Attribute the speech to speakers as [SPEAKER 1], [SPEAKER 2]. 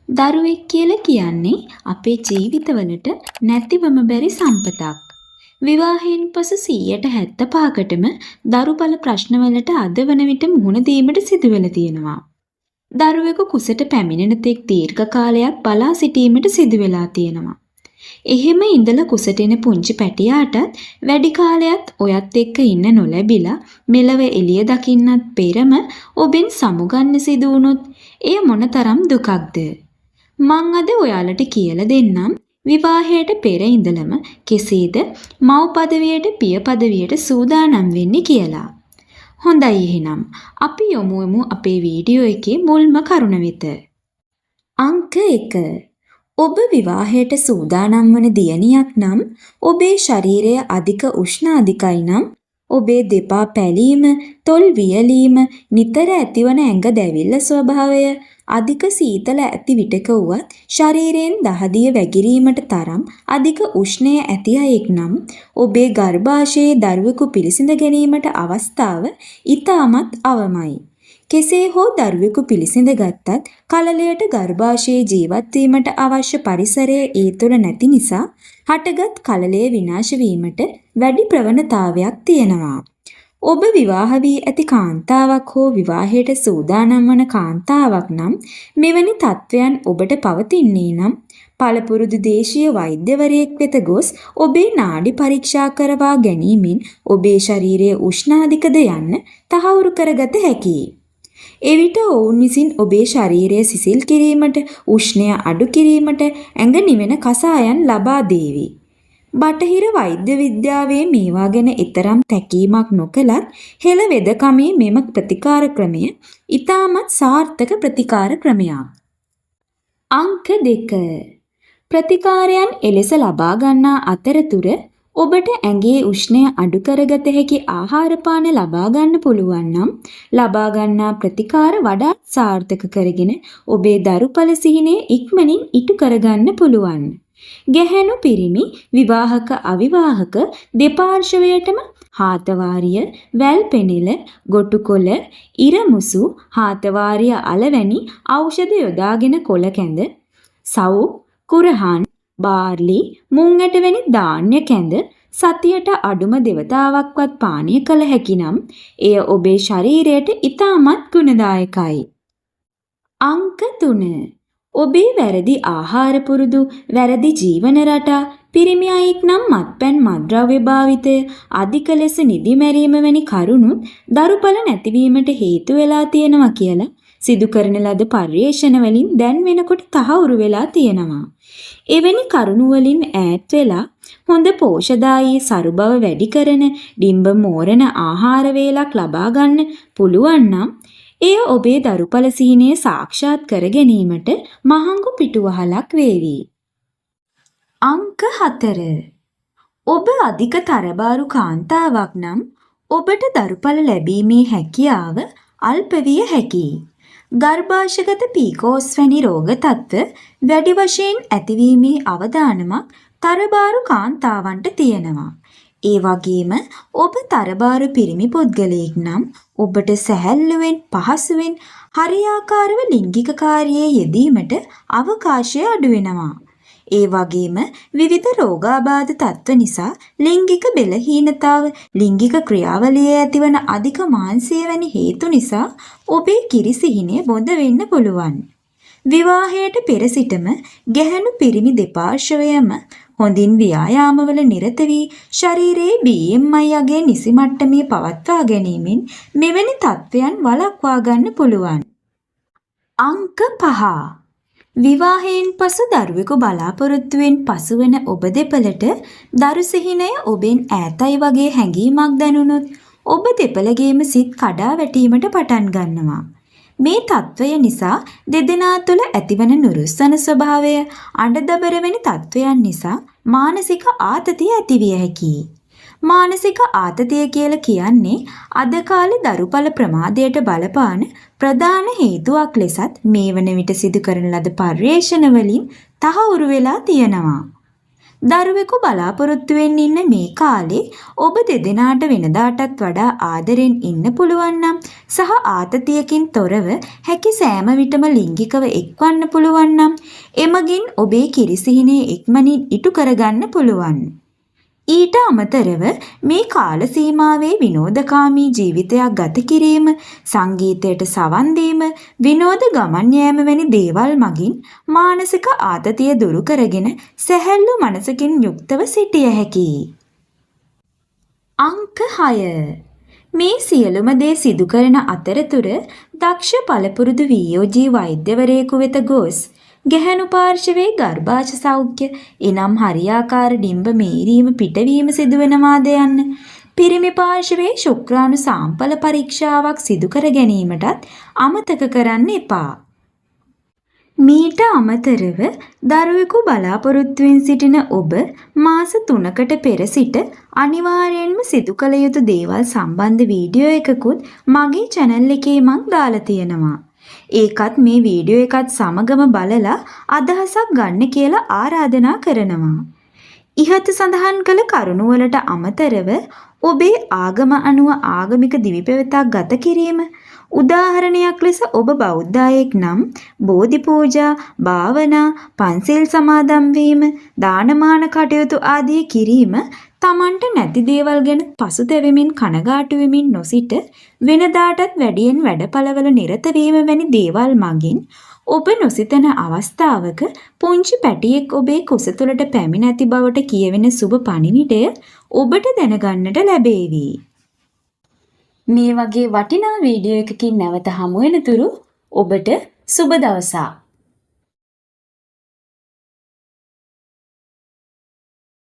[SPEAKER 1] දරුවෙක් කියලා කියන්නේ අපේ ජීවිතවලට නැතිවම බැරි සම්පතක්. විවාහයෙන් පසු 75%කටම දරුබල ප්‍රශ්නවලට අද වන විට මුහුණ දීමට සිදු වෙලා තියෙනවා. දරුවෙකු කුසට පැමිණෙන තෙක් දීර්ඝ කාලයක් බලා සිටීමට සිදු වෙලා තියෙනවා. එහෙම ඉඳලා කුසට එන පුංචි පැටියාටත් වැඩි කාලයක් ඔයත් එක්ක ඉන්න නොලැබිලා මෙලව එළිය දකින්නත් පෙරම ඔබෙන් සමුගන්න සිදු වුණොත් එය මොනතරම් දුකක්ද? මං අද ඔයාලට කියලා දෙන්නම් විවාහයට පෙර ඉඳලම කෙසේද මව් පදවියට පිය පදවියට සූදානම් වෙන්නේ කියලා. හොඳයි එහෙනම් අපි යමු අපේ වීඩියෝ එකේ මුල්ම කරුණ වෙත. අංක 1. ඔබ විවාහයට සූදානම් වන දියණියක් නම් ඔබේ ශරීරය අධික උෂ්ණ අධිකයි නම් ඔබේ දෙපා පැලීම, තොල් වියලීම, නිතර ඇතිවන ඇඟ දැවිල්ල ස්වභාවය, අධික සීතල ඇති විටක වුවත් ශරීරයෙන් දහදිය වැగిරීමට තරම් අධික උෂ්ණය ඇති අයෙක් නම් ඔබේ ගර්භාෂයේ දරුවෙකු පිළිසිඳ ගැනීමට අවස්ථාව ඉතාමත් අවමයි. කෙසේ හෝ දරුවෙකු පිළිසිඳ ගත්තත් කලලයට ගර්භාෂයේ ජීවත් වීමට අවශ්‍ය පරිසරය ඒ තුළ නැති නිසා හටගත් කලලය විනාශ වීමට වැඩි ප්‍රවණතාවයක් තියෙනවා. ඔබ විවාහ වී ඇති කාන්තාවක් හෝ විවාහයට සූදානම් වන කාන්තාවක් නම් මෙවැනි තත්වයන් ඔබට පවතින්නේ නම් පළපුරුදු දේශීය වෛද්‍යවරයෙක් වෙත ගොස් ඔබේ නාඩි පරීක්ෂා කරවා ගැනීමෙන් ඔබේ ශරීරයේ උෂ්ණාධිකද යන්න තහවුරු කරගත හැකියි. එවිට ඔවුන් විසින් ඔබේ ශරීරය සිසිල් කිරීමට, උෂ්ණය අඩු කිරීමට ඇඟ නිවෙන කසායන් ලබා දේවි. බටහිර වෛද්‍ය විද්‍යාවේ මේවා ගැන ඊතරම් තැකීමක් නොකලත් හෙළ වෙදකමේ මෙම ප්‍රතිකාර ක්‍රමය ඉතාමත් සාර්ථක ප්‍රතිකාර ක්‍රමයක්. අංක 2. ප්‍රතිකාරයන් එලෙස ලබා ගන්නා අතරතුර ඔබට ඇඟේ උෂ්ණය අඩු කරගත හැකි ආහාර පාන ලබා ගන්න පුළුවන් නම් ලබා ගන්නා ප්‍රතිකාර වඩාත් සාර්ථක කරගෙන ඔබේ දරුපල සිහිනය ඉක්මනින් ඉටු කරගන්න පුළුවන්. ගැහැණු පිරිමි විවාහක අවිවාහක දෙපාර්ශවයටම හාතවාරිය, වැල් පෙනෙල, ගොටුකොළ, ඉරමුසු, හාතවාරිය අලවැනි ඖෂධ යොදාගෙන කොළ කැඳ, සව්, කුරහන්, බාර්ලි, මුං ඇට වැනි ධාන්‍ය කැඳ සතියට අඩුම දෙවතාවක්වත් පානය කළ හැකි නම් එය ඔබේ ශරීරයට ඉතාමත් ගුණදායකයි. අංක 3. ඔබේ වැරදි ආහාර පුරුදු, වැරදි ජීවන රටා, පිරිමි අයෙක් නම් මත්පැන් මත්ද්‍රව්‍ය භාවිතය, අධික ලෙස නිදි මැරීම වැනි කරුණුත් දරුපල නැතිවීමට හේතු වෙලා තියෙනවා කියලා සිදු කරන ලද පර්යේෂණ වලින් දැන් වෙනකොට තහවුරු වෙලා තියෙනවා. එවැනි කරුණු වලින් ඈත් වෙලා හොඳ පෝෂදායී සරු බව වැඩි කරන ඩිම්බ මෝරණ ආහාර වේලක් ලබා ගන්න පුළුවන් නම් එය ඔබේ දරුපල සිහිනය සාක්ෂාත් කර ගැනීමට මහඟු පිටුවහලක් වේවි. අංක 4. ඔබ අධික තරබාරු කාන්තාවක් නම් ඔබට දරුපල ලැබීමේ හැකියාව අල්ප විය හැකියි. ගර්භාෂගත පීකෝස් වැනි රෝග තත්ත්ව වැඩි වශයෙන් ඇතිවීමේ අවදානමක් තරබාරු කාන්තාවන්ට තියෙනවා. ඒ වගේම ඔබ තරබාරු පිරිමි පුද්ගලයෙක් නම් ඔබට සැහැල්ලුවෙන් පහසුවෙන් හරියාකාරව ලිංගික කාර්යයේ යෙදීමට අවකාශය අඩු වෙනවා. ඒ වගේම විවිධ රෝගාබාධ තත්ත්ව නිසා ලිංගික බෙලහීනතාව, ලිංගික ක්‍රියාවලියේ ඇතිවන අධික මාංශය වැනි හේතු නිසා ඔබේ කිරිසිහිනය බොඳ වෙන්න පුළුවන්. විවාහයට පෙර සිටම ගැහැණු පිරිමි දෙපාර්ශවයම හොඳින් ව්‍යායාමවල නිරත වී ශරීරයේ BMI අගය නිසි මට්ටමේ පවත්වා ගැනීමෙන් මෙවැනි තත්ත්වයන් වළක්වා ගන්න පුළුවන්. අංක 5. විවාහයෙන් පසු දරුවෙකු බලාපොරොත්තුවෙන් පසුවන ඔබ දෙපළට දරු සිහිනය ඔබෙන් ඈතයි වගේ හැඟීමක් දැනුනොත් ඔබ දෙපළගේම සිත් කඩා වැටීමට පටන් ගන්නවා. මේ තත්ත්වය නිසා දෙදෙනා තුළ ඇතිවන නුරුස්සන ස්වභාවය, අඬදබර වැනි තත්ත්වයන් නිසා මානසික ආතතිය ඇතිවිය හැකියි. මානසික ආතතිය කියලා කියන්නේ අද කාලේ දරුපල ප්‍රමාදයට බලපාන ප්‍රධාන හේතුවක් ලෙසත් මේ වන විට සිදු කරන ලද පර්යේෂණ වලින් තහවුරු වෙලා තියෙනවා. දරුවෙකු බලාපොරොත්තු වෙන්න ඉන්න මේ කාලේ ඔබ දෙදෙනාට වෙනදාටත් වඩා ආදරෙන් ඉන්න පුළුවන් නම් සහ ආතතියකින් තොරව හැකි සෑම විටම ලිංගිකව එක්වන්න පුළුවන් නම් එමගින් ඔබේ කිරිසිහිනේ ඉක්මනින් ඉටු කරගන්න පුළුවන්. ඊට අමතරව මේ කාල සීමාවේ විනෝදකාමී ජීවිතයක් ගත කිරීම, සංගීතයට සවන් දීම, විනෝද ගමන් යෑම වැනි දේවල් මගින් මානසික ආතතිය දුරු කරගෙන සැහැල්ලු මනසකින් යුක්තව සිටිය හැකියි. අංක 6. මේ සියලුම දේ සිදු කරන අතරතුර දක්ෂ පළපුරුදු වියෝජී වෛද්‍යවරයෙකු වෙත ගොස් ගැහැණු පාර්ශවයේ ගර්භාෂ සෞඛ්‍ය එනම් හරියාකාර ඩිම්බ මේරීම පිටවීම සිදුවෙනවාද යන්න පිරිමි පාර්ශවයේ ශුක්‍රාණු සාම්පල පරීක්ෂාවක් සිදු කර ගැනීමටත් අමතක කරන්න එපා. මීට අමතරව දරුවෙකු බලාපොරොත්තුවෙන් සිටින ඔබ මාස 3කට පෙර සිට අනිවාර්යයෙන්ම සිදු කළ යුතු දේවල් සම්බන්ධ වීඩියෝ එකකුත් මගේ channel එකේ මං දාලා තියෙනවා. ඒකත් මේ වීඩියෝ එකත් සමගම බලලා අදහසක් ගන්න කියලා ආරාධනා කරනවා. ඉහත සඳහන් කළ කරුණු වලට අමතරව ඔබේ ආගම අනුව ආගමික දිවිපෙවතක් ගත කිරීම, උදාහරණයක් ලෙස ඔබ බෞද්ධයෙක් නම් බෝධි පූජා, භාවනා, පන්සිල් සමාදන් වීම, දානමාන කටයුතු ආදී කිරීම තමන්ට නැති දේවල් ගැන පසුතැවෙමින් කනගාටු වෙමින් නොසිට වෙනදාටත් වැඩියෙන් වැඩපළවල නිරත වීම වැනි දේවල් මගින් ඔබ නොසිතන අවස්ථාවක පුංචි පැටියෙක් ඔබේ කුස තුළට පැමිණ ඇති බවට කියවෙන සුබ පණිවිඩය ඔබට දැනගන්නට ලැබේවි. මේ වගේ වටිනා වීඩියෝ එකකින් නැවත හමු වෙනතුරු ඔබට සුබ දවසක්.